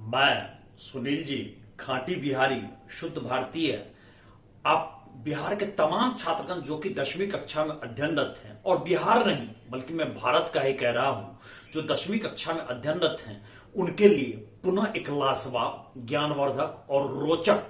मैं सुनील जी, खांटी बिहारी, शुद्ध भारतीय। आप बिहार के तमाम छात्रगण जो कि 10वीं कक्षा में अध्ययनरत हैं, और बिहार नहीं बल्कि मैं भारत का ही कह रहा हूं, जो 10वीं कक्षा में अध्ययनरत हैं, उनके लिए पुनः एक लाजवाब, ज्ञानवर्धक और रोचक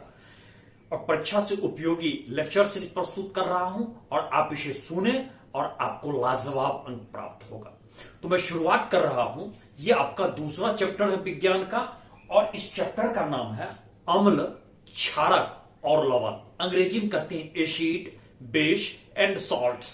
और परीक्षा से उपयोगी लेक्चर सीरीज प्रस्तुत कर रहा हूं, और आप इसे सुने और आपको लाजवाब अंक प्राप्त होगा। तो मैं शुरुआत कर रहा हूं। यह आपका दूसरा चैप्टर है विज्ञान का, और इस चैप्टर का नाम है अम्ल, क्षारक और लवण। अंग्रेजी में कहते हैं एसिड, बेस एंड सॉल्ट्स।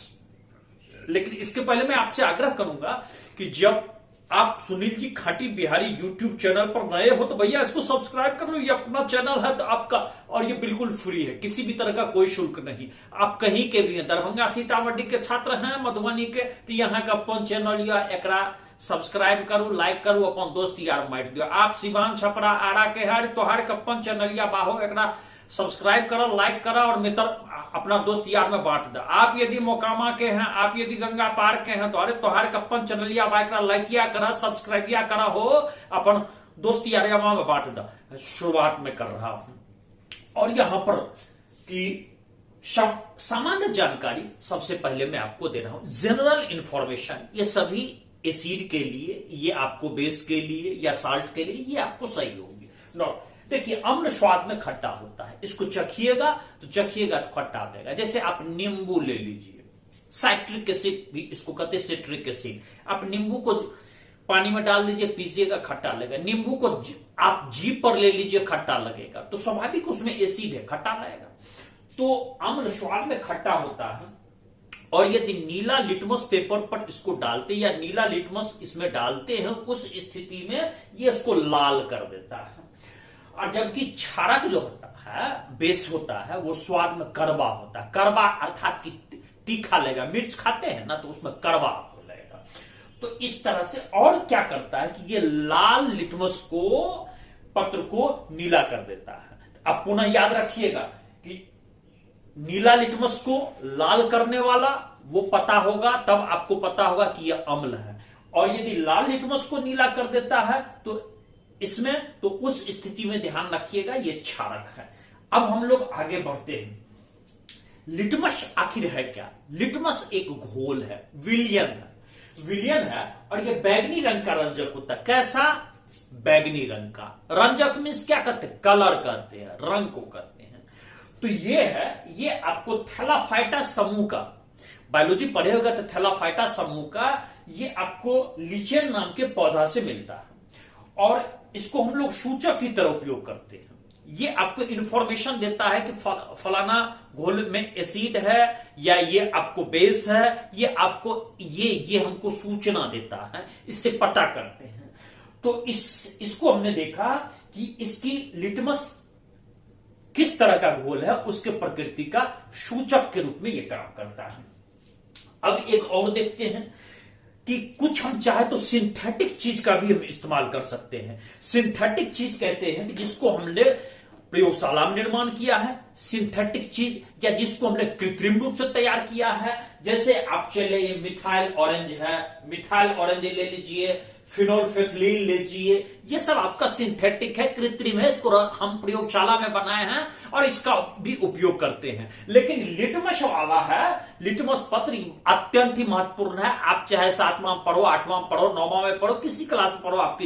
लेकिन इसके पहले मैं आपसे आग्रह करूंगा कि जब आप सुनील जी खांटी बिहारी यूट्यूब चैनल पर नए हो तो भैया इसको सब्सक्राइब कर लो। ये अपना चैनल है तो आपका, और ये बिल्कुल फ्री है, किसी भी तरह का कोई शुल्क नहीं। आप कहीं के भी हैं, दरभंगा सीतामढ़ी के छात्र हैं, मधुबनी के, तो यहाँ का अपन चैनल या एकरा सब्सक्राइब करू, लाइक करू, अपन दोस्त यार माइट दियो। आप सिवान छपरा आरा के हर तोहार कप्पन चैनल या बाहो एकरा सब्सक्राइब करो, लाइक करो और मित्र अपना दोस्त यार में बांट दो। आप यदि मोकामा के हैं, आप यदि गंगा पार के हैं, तो अरे तोहार कप्पन चैनलिया बाइकरा लाइकिया करा, सब्सक्राइबिया करा हो, अपन दोस्त यार में बांट दो। शुरुआत में कर रहा हूं, और यहां पर कि सामान्य जानकारी सबसे पहले मैं आपको दे रहा हूं। जनरल इंफॉर्मेशन, ये सभी एसिड के लिए, ये आपको बेस के लिए या साल्ट के लिए, ये आपको सही होगी। देखिए, अम्ल स्वाद में खट्टा होता है, इसको चखिएगा तो खट्टा देगा। जैसे आप नींबू ले लीजिए, साइट्रिक एसिड भी इसको कहते हैं, सिट्रिक एसिड। आप नींबू को पानी में डाल दीजिए, पीजिएगा, खट्टा लगेगा। नींबू को आप जीभ पर ले लीजिए, खट्टा लगेगा। तो स्वाभाविक उसमें एसिड है, खट्टा लगेगा। तो अम्ल स्वाद में खट्टा होता है, और यदि नीला लिटमस पेपर पर इसको डालते या नीला लिटमस इसमें डालते हैं, उस स्थिति में ये इसको लाल कर देता है। और जबकि क्षारक जो होता है, बेस होता है, वो स्वाद में कड़वा होता है। कड़वा अर्थात कि तीखा लगेगा। मिर्च खाते हैं ना, तो उसमें कड़वा लगेगा। तो इस तरह से, और क्या करता है कि ये लाल लिटमस को, पत्र को नीला कर देता है। अब पुनः याद रखिएगा कि नीला लिटमस को लाल करने वाला वो पता होगा, तब आपको पता होगा कि यह अम्ल है। और यदि लाल लिटमस को नीला कर देता है तो इसमें, तो उस स्थिति में ध्यान रखिएगा ये क्षारक है। अब हम लोग आगे बढ़ते हैं। लिटमस आखिर है क्या? लिटमस एक घोल है, विलियन है, और ये बैगनी रंग का रंजक होता है। कैसा? बैगनी रंग का। रंजक मीन्स क्या कहते हैं? कलर कहते हैं, रंग को कहते हैं। तो ये है, ये आपको थैलाफाइटा समूह का, बायोलॉजी पढ़े होगा तो थैलाफाइटा समूह का, ये आपको लिचेन नाम के पौधा से मिलता है, और इसको हम लोग सूचक की तरह उपयोग करते हैं। ये आपको इंफॉर्मेशन देता है कि फलाना घोल में एसिड है या ये आपको बेस है, ये आपको ये हमको सूचना देता है, इससे पता करते हैं। तो इसको हमने देखा कि इसकी लिटमस किस तरह का घोल है, उसके प्रकृति का सूचक के रूप में यह काम करता है। अब एक और देखते हैं कि कुछ हम चाहे तो सिंथेटिक चीज का भी हम इस्तेमाल कर सकते हैं। सिंथेटिक चीज कहते हैं कि जिसको हमने प्रयोगशाला में निर्माण किया है, सिंथेटिक चीज, या जिसको हमने कृत्रिम रूप से तैयार किया है। जैसे आप चले, ये मिथाइल ऑरेंज है, मिथाइल ऑरेंज ले लीजिए, फिनोल्फेथलीन लीजिए, ये सब आपका सिंथेटिक है, कृत्रिम है, इसको हम प्रयोगशाला में बनाए हैं और इसका भी उपयोग करते हैं। लेकिन लिटमस वाला है, लिटमस पत्र अत्यंत ही महत्वपूर्ण है। आप चाहे 7वां पढ़ो, 8वां पढ़ो, 9वां में पढ़ो, किसी क्लास में पढ़ो, आपकी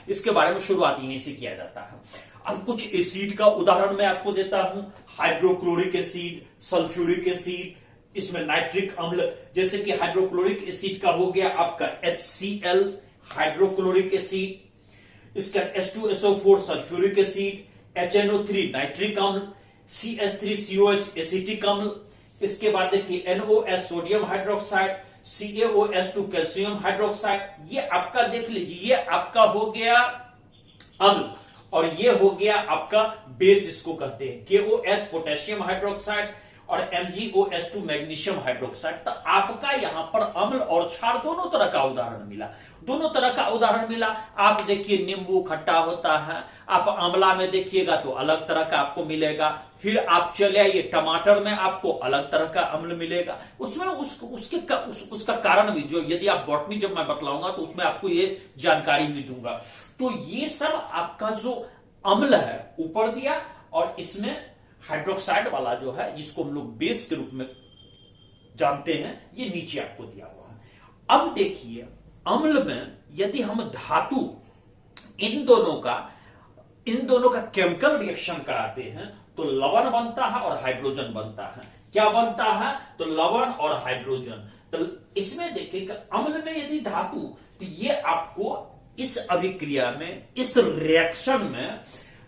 इसके बारे में शुरुआत यहीं से किया जाता है। अब कुछ एसिड का उदाहरण मैं आपको देता हूं। हाइड्रोक्लोरिक एसिड, सल्फ्यूरिक एसिड, इसमें नाइट्रिक अम्ल, जैसे कि हाइड्रोक्लोरिक एसिड का हो गया आपका HCl, हाइड्रोक्लोरिक एसिड, इसका H2SO4 sulphuric acid, HNO3 nitric अम्ल, CH3COH एसिटिक अम्ल। इसके बाद देखिए NOS sodium hydroxide, CaOH2 calcium hydroxide. ये आपका देख लीजिए, ये आपका हो गया अम्ल, और ये हो गया आपका बेस, इसको कहते हैं KOH पोटेशियम हाइड्रोक्साइड। और MgOH2 मैग्नीशियम हाइड्रोक्साइड। तो आपका यहां पर अम्ल और क्षार दोनों तरह का उदाहरण मिला, दोनों तरह का उदाहरण मिला। आप देखिए नींबू खट्टा होता है, आप आंवला में देखिएगा तो अलग तरह का आपको मिलेगा, फिर आप चले आइए टमाटर में आपको अलग तरह का अम्ल मिलेगा। उसमें उसका कारण भी जो यदि आप बॉटनी जब मैं बतलाऊंगा तो उसमें आपको ये जानकारी भी दूंगा। तो ये सब आपका जो अम्ल है ऊपर दिया, और इसमें हाइड्रोक्साइड वाला जो है जिसको हम लोग बेस के रूप में जानते हैं ये नीचे आपको दिया हुआ है। अब देखिए अम्ल में यदि हम धातु इन दोनों का केमिकल रिएक्शन कराते हैं तो लवण बनता है और हाइड्रोजन बनता है। क्या बनता है? तो लवण और हाइड्रोजन। तो इसमें देखिएगा अम्ल में यदि धातु, तो ये आपको इस अभिक्रिया में, इस रिएक्शन में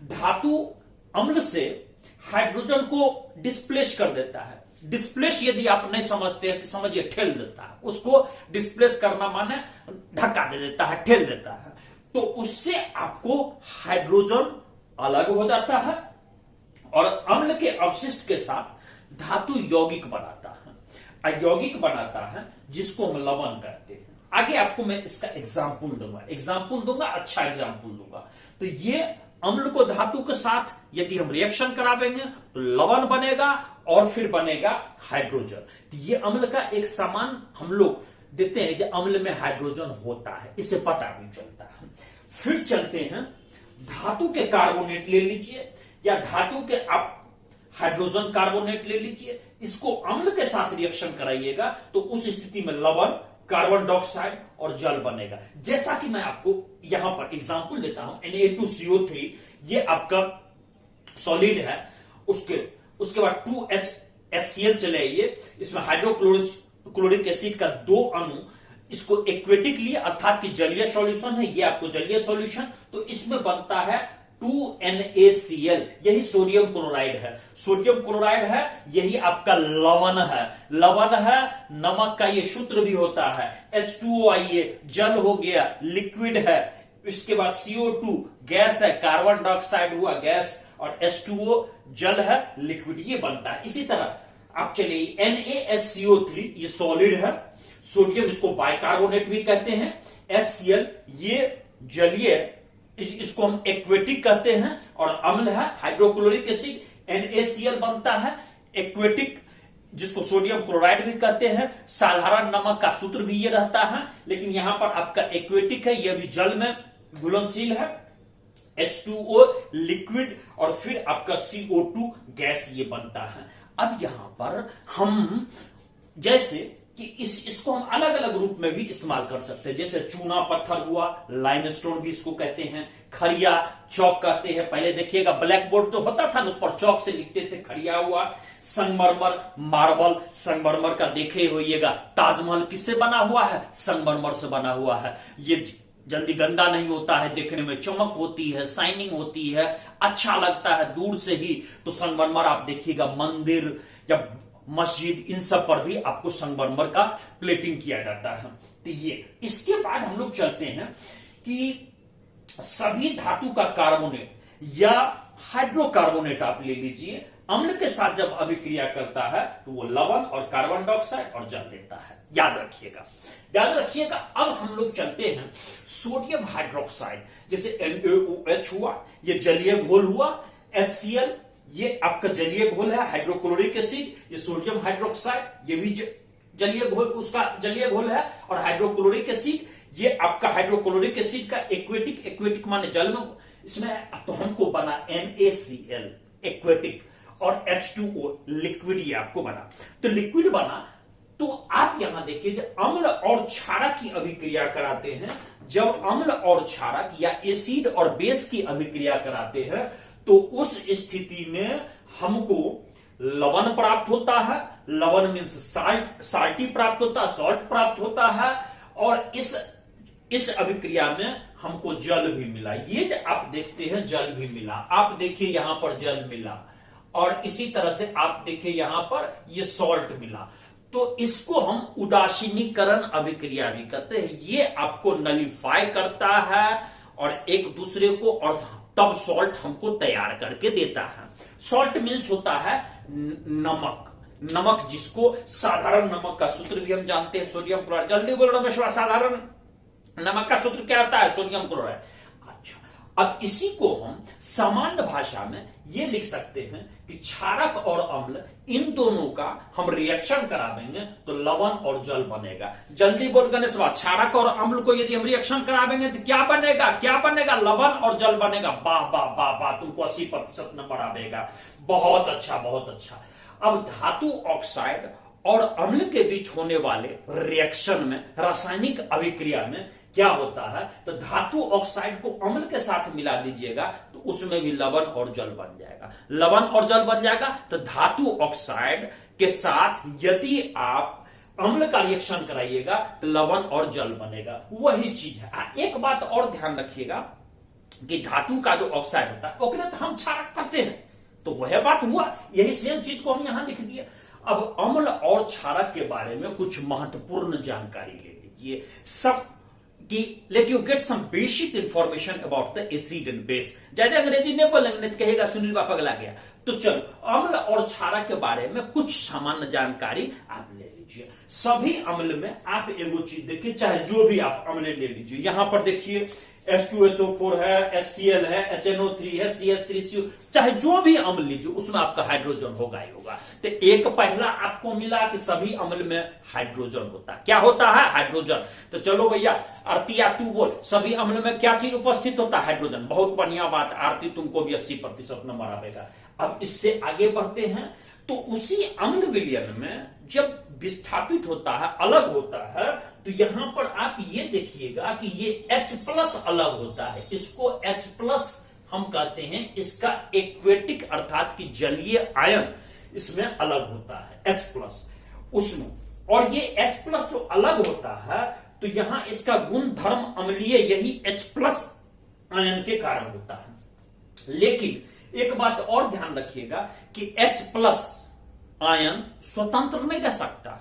धातु अम्ल से हाइड्रोजन को डिस्प्लेस कर देता है। डिस्प्लेस यदि आप नहीं समझते हैं तो समझिए ठेल देता है। उसको डिस्प्लेस करना माने धक्का दे देता है, ठेल देता है। तो उससे आपको हाइड्रोजन अलग हो जाता है और अम्ल के अवशिष्ट के साथ धातु यौगिक बनाता है, अयौगिक बनाता है, जिसको हम लवण कहते हैं। आगे आपको मैं इसका एग्जाम्पल दूंगा, अच्छा एग्जाम्पल दूंगा। तो ये अम्ल को धातु के साथ यदि हम रिएक्शन करावेंगे तो लवण बनेगा और फिर बनेगा हाइड्रोजन। तो ये अम्ल का एक सामान हम लोग देते हैं कि अम्ल में हाइड्रोजन होता है, इससे पता भी चलता है। फिर चलते हैं धातु के कार्बोनेट ले लीजिए, या धातु के आप हाइड्रोजन कार्बोनेट ले लीजिए, इसको अम्ल के साथ रिएक्शन कराइएगा तो उस स्थिति में लवण, कार्बन डाइऑक्साइड और जल बनेगा। जैसा कि मैं आपको यहां पर एग्जांपल देता हूं, Na2CO3 ये आपका सॉलिड है, उसके बाद 2HCl चले आइए, इसमें हाइड्रोक्लोरिक एसिड का 2 अणु, इसको एक्वेटिक लिए अर्थात कि जलीय सॉल्यूशन है, ये आपको जलीय सॉल्यूशन, तो इसमें बनता है 2NaCl, यही सोडियम क्लोराइड है। सोडियम क्लोराइड है, यही आपका लवण है। लवण है, नमक का ये सूत्र भी होता है। H2O आइए, जल हो गया, लिक्विड है। इसके बाद CO2 गैस है, कार्बन डाइऑक्साइड हुआ गैस, और H2O जल है, लिक्विड, ये बनता है। इसी तरह आप चलिए NaSCO3 ये सॉलिड है, सोडियम इसको बाइकार्बोनेट भी कहते हैं, HCl ये जलीय, इसको हम एक्वेटिक कहते हैं, और अम्ल है हाइड्रोक्लोरिक एसिड, NaCl बनता है एक्वेटिक, जिसको सोडियम क्लोराइड भी कहते हैं। साधारण नमक का सूत्र भी ये रहता है, लेकिन यहां पर आपका एक्वेटिक है, यह भी जल में घुलनशील है। H2O लिक्विड, और फिर आपका CO2 गैस ये बनता है। अब यहां पर हम जैसे कि इसको हम अलग अलग रूप में भी इस्तेमाल कर सकते हैं, जैसे चूना पत्थर हुआ, लाइमस्टोन भी इसको कहते हैं, खरिया चौक कहते हैं। पहले देखिएगा ब्लैक बोर्ड जो होता था ना, उस पर चौक से लिखते थे, खरिया हुआ। संगमरमर, मार्बल, संगमरमर का देखे होइएगा, ताजमहल किससे बना हुआ है? संगमरमर से बना हुआ है। ये जल्दी गंदा नहीं होता है, देखने में चमक होती है, शाइनिंग होती है, अच्छा लगता है दूर से ही। तो संगमरमर आप देखिएगा मंदिर या मस्जिद, इन सब पर भी आपको संगमरमर का प्लेटिंग किया जाता है। तो ये, इसके बाद हम लोग चलते हैं कि सभी धातु का कार्बोनेट या हाइड्रोकार्बोनेट आप ले लीजिए, अम्ल के साथ जब अभिक्रिया करता है तो वो लवण और कार्बन डाइऑक्साइड और जल देता है। याद रखिएगा। अब हम लोग चलते हैं सोडियम हाइड्रोक्साइड, जैसे NaOH हुआ, ये जलीय घोल हुआ। HCl ये आपका जलीय घोल है, हाइड्रोक्लोरिक एसिड, ये सोडियम हाइड्रोक्साइड, ये भी जलीय घोल, उसका जलीय घोल है। और हाइड्रोक्लोरिक एसिड ये आपका हाइड्रोक्लोरिक एसिड का एक्वेटिक माने जल में, इसमें तो हमको बना NaCl एक्वेटिक, और H2O लिक्विड ये आपको बना। तो लिक्विड बना, तो आप यहां देखिए जब अम्ल और क्षारक की अभिक्रिया कराते हैं, जब अम्ल और क्षारक या एसिड और बेस की अभिक्रिया कराते हैं, तो उस स्थिति में हमको लवण प्राप्त होता है। लवण मीन्स साल्टी प्राप्त होता है, सॉल्ट प्राप्त होता है। और इस अभिक्रिया में हमको जल भी मिला। ये जो आप देखते हैं जल भी मिला, आप देखिए यहां पर जल मिला, और इसी तरह से आप देखिए यहां पर ये सॉल्ट मिला। तो इसको हम उदासीनीकरण अभिक्रिया भी कहते हैं। ये आपको नलीफाई करता है और एक दूसरे को, और तब सॉल्ट हमको तैयार करके देता है। सॉल्ट मीन्स होता है नमक, नमक, जिसको साधारण नमक का सूत्र भी हम जानते हैं सोडियम क्लोराइड। जल्दी बोलो रमेश्वर, साधारण नमक का सूत्र क्या होता है? Sodium chloride. अच्छा, अब इसी को हम सामान्य भाषा में ये लिख सकते हैं कि क्षारक और अम्ल इन दोनों का हम रिएक्शन करावेंगे तो लवण और जल बनेगा। जल्दी बोल गणेश, क्षारक और अम्ल को यदि हम रिएक्शन करावेंगे तो क्या बनेगा? क्या बनेगा? लवण और जल बनेगा। वाह वाह वाह वाह, तुमको 80% नंबर आवेगा। बहुत अच्छा, बहुत अच्छा। अब धातु ऑक्साइड और अम्ल के बीच होने वाले रिएक्शन में, रासायनिक अभिक्रिया में क्या होता है, तो धातु ऑक्साइड को अम्ल के साथ मिला दीजिएगा तो उसमें भी लवण और जल बन जाएगा। लवण और जल बन जाएगा तो धातु ऑक्साइड के साथ यदि आप अम्ल का रिएक्शन कराइएगा तो लवण और जल बनेगा। वही चीज है। एक बात और ध्यान रखिएगा कि धातु का जो ऑक्साइड होता है ओकरे तो हम क्षारक करते हैं, तो वह बात हुआ। यही सेम चीज को हम यहां लिख दिए। अब अम्ल और क्षारक के बारे में कुछ महत्वपूर्ण जानकारी ले लीजिए। सब कि let you get some basic information about the acid and base. ज्यादा अंग्रेजी नहीं बोलेंगे नहीं तो कहेगा सुनील बापा पगला गया। तो चलो, अम्ल और क्षारक के बारे में कुछ सामान्य जानकारी आप ले लीजिए। सभी अम्ल में आप एगो चीज देखिए, चाहे जो भी आप अम्ल ले लीजिए, यहां पर देखिए H2SO4 है, HCl है, HNO3 है, CH3CO, चाहे जो भी अम्ल लीजिए उसमें आपका हाइड्रोजन होगा ही होगा। तो एक पहला आपको मिला कि सभी अम्ल में हाइड्रोजन होता है। क्या होता है? हाइड्रोजन। तो चलो भैया आरती, तू बोल, सभी अम्ल में क्या चीज उपस्थित होता है? हाइड्रोजन। बहुत बढ़िया बात आरती, तुमको भी 80% नंबर आएगा। अब इससे आगे बढ़ते हैं तो उसी अम्ल विलयन में जब विस्थापित होता है, अलग होता है, तो यहां पर आप ये देखिएगा कि ये H+ अलग होता है। इसको H+ हम कहते हैं। इसका एक्वेटिक अर्थात कि जलीय आयन इसमें अलग होता है, H+ उसमें। और ये H+ जो अलग होता है तो यहां इसका गुण धर्म अम्लीय यही H+ आयन के कारण होता है। लेकिन एक बात और ध्यान रखिएगा कि H+ आयन स्वतंत्र नहीं रह सकता,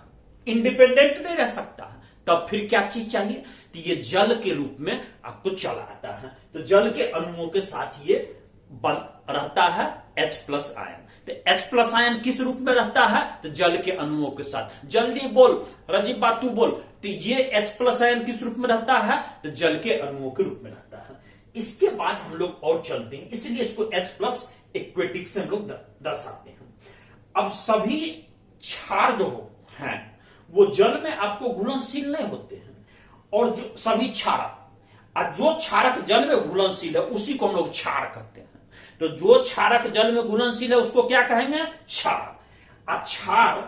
इंडिपेंडेंट नहीं रह सकता। तब फिर क्या चीज चाहिए? तो ये जल के रूप में आपको चला आता है। तो जल के अणुओं के साथ ये बन रहता है H+ आयन। तो H+ आयन किस रूप में रहता है? तो जल के अणुओं के साथ। जल्दी बोल रजीब बात, तू बोल। तो ये H+ आयन किस रूप में रहता है? तो जल के अणुओं के रूप में रहता है। इसके बाद हम लोग और चलते हैं, इसलिए इसको H+ एक्वेटिक से हम लोग दर्शाते हैं। अब सभी क्षार जो हैं वो जल में आपको घुलनशील नहीं होते हैं, और जो सभी क्षारक, जो क्षारक जल में घुलनशील है उसी को हम लोग क्षार कहते हैं। तो जो क्षारक जल में घुलनशील है उसको क्या कहेंगे? क्षार। क्षार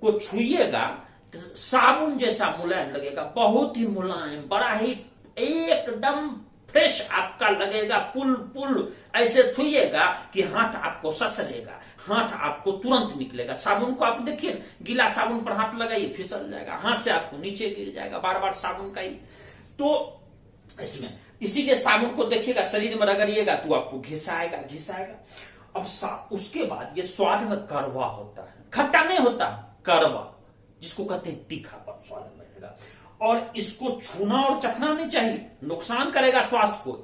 को छुइएगा तो साबुन जैसा मुलायम लगेगा, बहुत ही मुलायम, बड़ा ही एकदम फ्रेश आपका लगेगा। पुल पुल ऐसे छुइएगा कि हाथ आपको ससरेगा, हाथ आपको तुरंत निकलेगा। साबुन को आप देखिए, गीला साबुन पर हाथ लगाइए फिसल जाएगा, हाथ से आपको नीचे गिर जाएगा, बार बार साबुन का ही। तो इसमें इसीलिए साबुन को देखिएगा, शरीर में रगड़िएगा तो आपको घिसाएगा घिसाएगा। अब उसके बाद ये स्वाद में कड़वा होता है, खट्टा नहीं होता, कड़वा, जिसको कहते हैं तीखापन स्वाद में रहेगा। और इसको छूना और चखना नहीं चाहिए, नुकसान करेगा स्वास्थ्य को।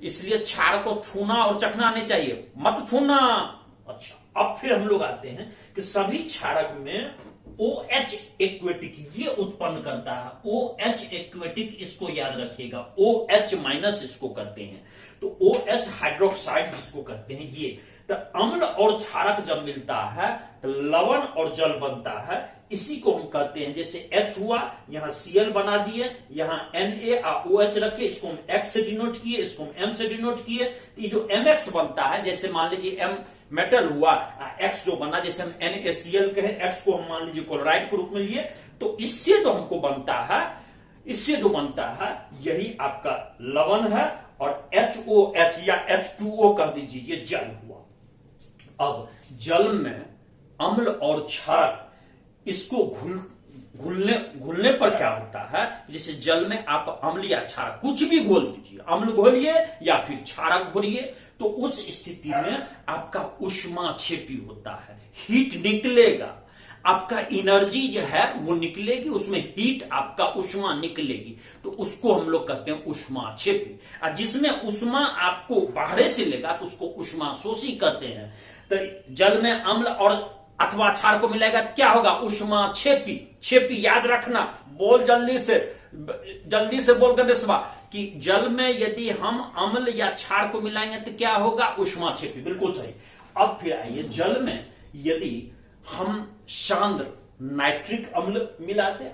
इसलिए क्षार को छूना और चखना नहीं चाहिए, मत छूना। अच्छा, अब फिर हम लोग आते हैं कि सभी क्षारक में OH एक्वेटिक ये उत्पन्न करता है। OH एक्वेटिक, इसको याद रखिएगा, OH- इसको कहते हैं। तो OH हाइड्रोक्साइड जिसको कहते हैं ये। तो अम्ल और क्षारक जब मिलता है तो लवण और जल बनता है। इसी को हम कहते हैं, जैसे H हुआ, यहां Cl बना दिए, यहां NaOH रखे, इसको हम X से डिनोट किए, इसको हम M से डिनोट किए। तो ये जो MX बनता है, जैसे मान लीजिए M मेटल हुआ, X जो बना, जैसे हम NaCl कहे, X को हम मान लीजिए क्लोराइड के रूप में लिए, तो इससे जो हमको बनता है, इससे जो बनता है यही आपका लवण है। और HOH या H2O कह दीजिए, ये जल हुआ। अब जल में अम्ल और क्षारक इसको घुलने पर क्या होता है, जैसे जल में आप अम्ल या क्षारक कुछ भी घोल दीजिए, अम्ल घोलिए या फिर क्षारक घोलिए, तो उस स्थिति में आपका ऊष्माक्षेपी होता है, हीट निकलेगा, आपका एनर्जी जो है वो निकलेगी, उसमें हीट आपका ऊष्मा निकलेगी, तो उसको हम लोग कहते हैं ऊष्माक्षेपी। और जिसमें ऊष्मा आपको बाहर से लेगा तो उसको ऊष्माशोषी कहते हैं। तो जल में अम्ल और अथवा क्षार को मिलाएगा तो क्या होगा, उष्मा क्षेपी। क्षेपी याद रखना, बोल जल्दी से बोल कर सुबह कि जल में यदि हम अम्ल या क्षार को मिलाएंगे तो क्या होगा, उष्मा क्षेपी। बिल्कुल सही। अब फिर आइए, जल में यदि हम सांद्र नाइट्रिक अम्ल मिलाते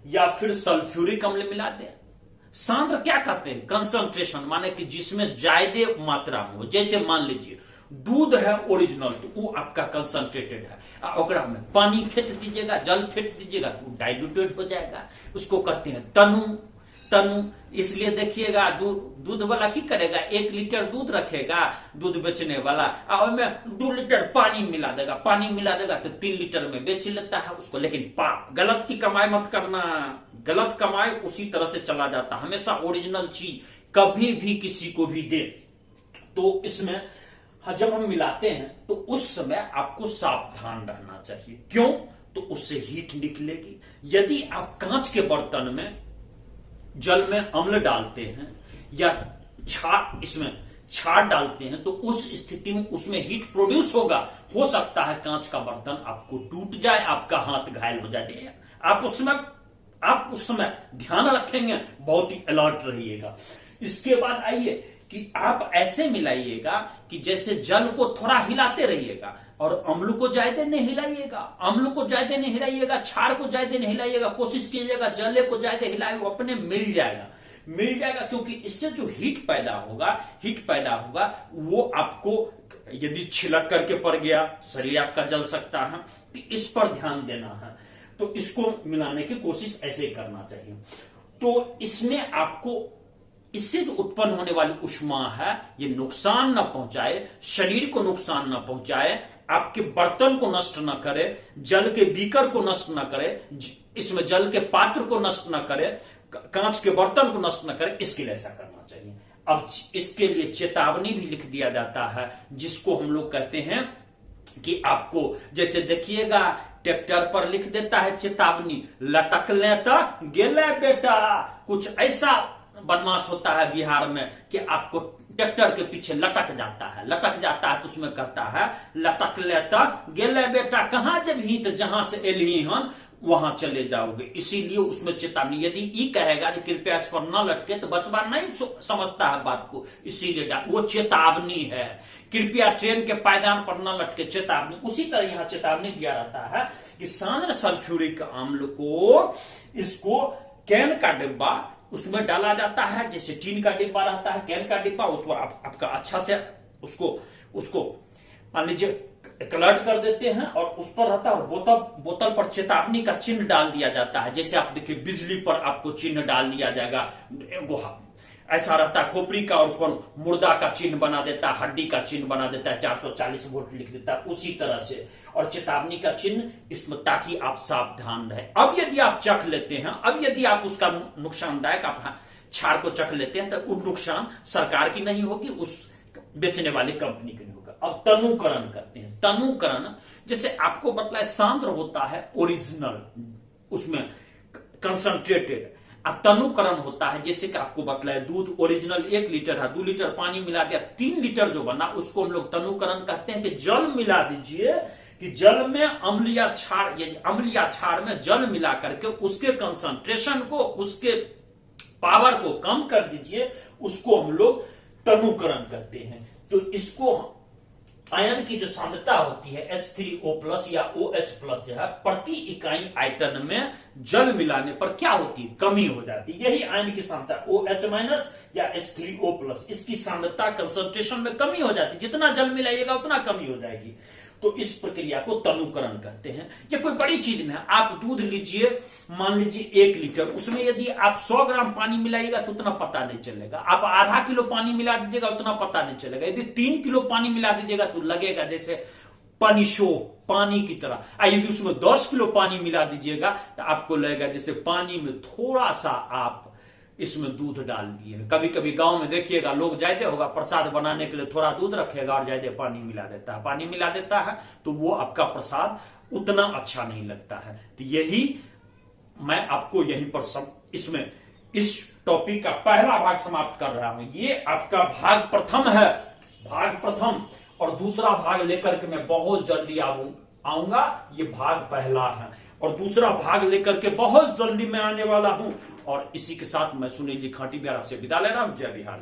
या फिर सल्फ्यूरिक अम्ल मिलाते। सांद्र क्या कहते हैं, कंसंट्रेशन, माने कि जिसमें ज्यादा मात्रा में हो। जैसे मान लीजिए दूध है ओरिजिनल, तो वो आपका कंसंट्रेटेड है, ओकरा में पानी फेंट दीजिएगा, जल फेंट दीजिएगा तो डाइल्यूटेड हो जाएगा। उसको कहते हैं तनु। इसलिए देखिएगा दूध वाला की करेगा, 1 लीटर दूध रखेगा दूध बेचने वाला, और उसमें 2 लीटर पानी मिला देगा तो 3 लीटर में बेच लेता है उसको। लेकिन गलत की कमाई मत करना, गलत कमाई उसी तरह से चला जाता। हमेशा ओरिजिनल चीज कभी भी किसी को भी दे। तो इसमें जब हम मिलाते हैं तो उस समय आपको सावधान रहना चाहिए। क्यों, तो उससे हीट निकलेगी। यदि आप कांच के बर्तन में जल में अम्ल डालते हैं या क्षार डालते हैं तो उस स्थिति में उसमें हीट प्रोड्यूस होगा। हो सकता है कांच का बर्तन आपको टूट जाए, आपका हाथ घायल हो जाए। आप उस समय ध्यान रखेंगे, बहुत ही अलर्ट रहिएगा। इसके बाद आइए कि आप ऐसे मिलाइएगा कि जैसे जल को थोड़ा हिलाते रहिएगा और अम्ल को ज्यादा नहीं हिलाइएगा, क्षार को ज्यादा नहीं हिलाइएगा। कोशिश कीजिएगा जले को ज्यादा हिलाए, वो अपने मिल जाएगा। क्योंकि इससे जो हीट पैदा होगा वो आपको यदि छिलक करके पड़ गया, शरीर आपका जल सकता है। तो इस पर ध्यान देना है। तो इसको मिलाने की कोशिश ऐसे करना चाहिए। तो इसमें आपको इससे जो उत्पन्न होने वाली उष्मा है ये नुकसान न पहुंचाए, शरीर को नुकसान न पहुंचाए, आपके बर्तन को नष्ट न करे, जल के बीकर को नष्ट न करे, इसमें जल के पात्र को नष्ट न करे, कांच के बर्तन को नष्ट न करे। इसके लिए ऐसा करना चाहिए। अब इसके लिए चेतावनी भी लिख दिया जाता है, जिसको हम लोग कहते हैं कि आपको जैसे देखिएगा ट्रैक्टर पर लिख देता है चेतावनी, लटक ले तो गेले बेटा। कुछ ऐसा बदमाश होता है बिहार में कि आपको ट्रैक्टर के पीछे लटक जाता है तो उसमें कहता है लटक लेता गेले बेटा, कहां जब ही तो जहां से एलही हन वहां चले जाओगे। इसीलिए उसमें चेतावनी, यदि ई कहेगा कि कृपया इस पर न लटके तो बचवा नहीं समझता है बात को, इसीलिए वो चेतावनी है। कृपया ट्रेन के पायदान पर न लटके, चेतावनी। उसी तरह यहां चेतावनी दिया रहता है कि सांद्र सल्फ्यूरिक अम्ल को इसको कैन का डिब्बा उसमें डाला जाता है, जैसे टीन का डिब्बा रहता है, कैन का डिब्बा, उसको आपका अच्छा से उसको मान लीजिए कलर्ट कर देते हैं और उस पर रहता है। बोतल पर चेतावनी का चिन्ह डाल दिया जाता है। जैसे आप देखिए बिजली पर आपको चिन्ह डाल दिया जाएगा, ऐसा रहता है खोपड़ी का, और उस पर मुर्दा का चिन्ह बना देता है, हड्डी का चिन्ह बना देता है, 440 वोल्ट लिख देता है, उसी तरह से। और चेतावनी का चिन्ह इसमें, ताकि आप सावधान रहे। अब यदि आप चख लेते हैं, अब यदि आप उसका नुकसानदायक आप क्षार को चख लेते हैं तो वो नुकसान सरकार की नहीं होगी, उस बेचने वाली कंपनी की नहीं होगा। अब तनुकरण करते हैं। तनुकरण जैसे आपको बतलाए, सांद्र होता है ओरिजिनल, उसमें कंसंट्रेटेड। तनुकरण होता है जैसे कि आपको बतलाए, दूध ओरिजिनल 1 लीटर है, 2 लीटर पानी मिला दिया, 3 लीटर जो बना, उसको हम लोग तनुकरण कहते हैं। कि जल मिला दीजिए, कि जल में अम्ल या क्षार में जल मिला करके उसके कंसंट्रेशन को, उसके पावर को कम कर दीजिए, उसको हम लोग तनुकरण कहते हैं। तो इसको आयन की जो सांद्रता होती है H3O+ या OH+ जो है, प्रति इकाई आयतन में जल मिलाने पर क्या होती है, कमी हो जाती है। यही आयन की सांद्रता OH- या H3O+, इसकी सांद्रता कंसंट्रेशन में कमी हो जाती है। जितना जल मिलाइएगा उतना कमी हो जाएगी। तो इस प्रक्रिया को तनुकरण कहते हैं। ये कोई बड़ी चीज नहीं है। आप दूध लीजिए, मान लीजिए 1 लीटर, उसमें यदि आप 100 ग्राम पानी मिलाइएगा तो उतना पता नहीं चलेगा। आप आधा किलो पानी मिला दीजिएगा, उतना पता नहीं चलेगा। यदि 3 किलो पानी मिला दीजिएगा तो लगेगा जैसे पानी की तरह। यदि उसमें 10 किलो पानी मिला दीजिएगा तो आपको लगेगा जैसे पानी में थोड़ा सा आप इसमें दूध डाल दिए। कभी कभी गांव में देखिएगा, लोग ज्यादा होगा, प्रसाद बनाने के लिए थोड़ा दूध रखेगा और ज्यादा पानी मिला देता है तो वो आपका प्रसाद उतना अच्छा नहीं लगता है। तो यही मैं आपको यहीं पर इसमें इस टॉपिक का पहला भाग समाप्त कर रहा हूं। ये आपका भाग प्रथम है, और दूसरा भाग लेकर के मैं बहुत जल्दी आऊंगा। ये भाग पहला है और दूसरा भाग लेकर के बहुत जल्दी मैं आने वाला हूं। और इसी के साथ मैं सुनील जी खाटी बिहार आपसे विदा ले रहा हूं। जय बिहार।